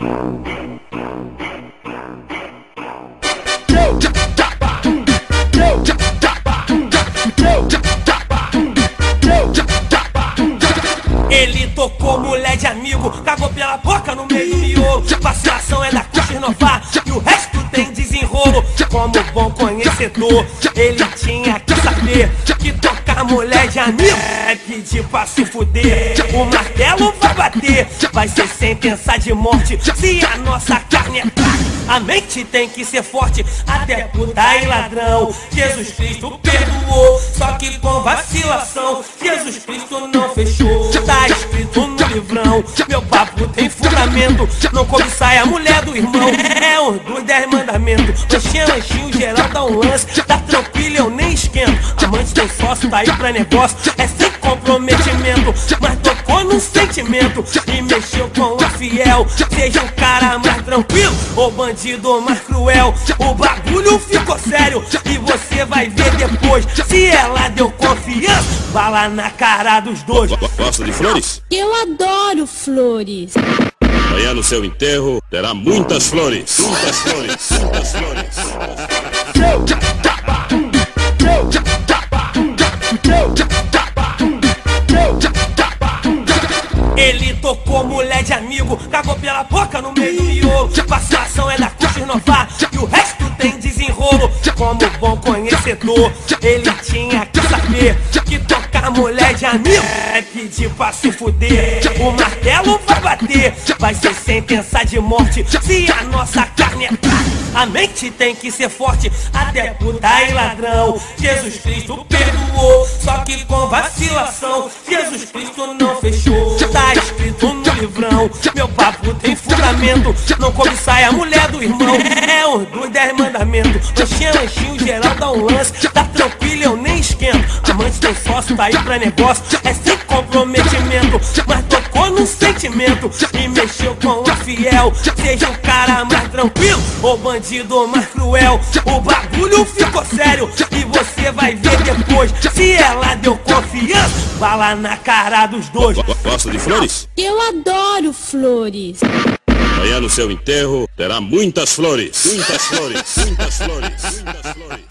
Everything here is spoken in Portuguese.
Ele tocou mulher de amigo, cagou pela boca no meio do miolo. Vacilação é da Cuxa inovar e o resto tem desenrolo. Como bom conhecedor, ele tinha que saber que tocar mulher de amigo é pedir pra se fuder. O martelo vai bater, vai ser sentença de morte se a nossa carne é fraca. A mente tem que ser forte, até puta e ladrão. Jesus Cristo perdoou, só que com vacilação. Jesus Cristo não fechou, tá escrito no livrão. Meu papo tem fundamento, não cobiçai a mulher do irmão. É um dos 10 mandamentos. Lanchinho, geral dá um lance, tá tranquilo, eu nem esquento. Amante tem sócio, tá aí pra negócio, é sem comprometimento. Mas tocou no sentimento e mexeu com a fiel. Seja o cara mais tranquilo ou bandido mais cruel. O bagulho ficou sério e você vai ver depois. Se ela deu confiança, bala na cara dos dois. Gosta de flores? Eu adoro flores. Amanhã no seu enterro terá muitas flores. Muitas flores. Muitas flores. Ele tocou mulher de amigo, cagou pela boca no meio do miolo. Vacilação é da Cuxa inovar e o resto tem desenrolo. Como bom conhecedor, ele tinha que saber que tocar mulher de amigo é pedir pra se fuder. O martelo vai bater, vai ser sentença de morte se a nossa carne é fraca. A mente tem que ser forte, até puta e ladrão. Jesus Cristo perdoou, só que com vacilação. Jesus Cristo não fechou, tá escrito no livrão. Meu papo tem fundamento, não cobiçai a mulher do irmão. É um dos 10 mandamentos. Lanchinho, geral dá um lance, tá tranquilo, eu nem esquento. Amante tem sócio, tá aí pra negócio, é sem comprometimento. Mas tocou no sentimento e mexeu com a fiel. Seja o cara mais tranquilo ou bandido mais cruel. O bagulho ficou sério e você vai ver depois. Se ela deu confiança, bala na cara dos dois. Gosta de flores? Eu adoro flores. Amanhã no seu enterro terá muitas flores. Muitas flores. Muitas flores. Muitas flores.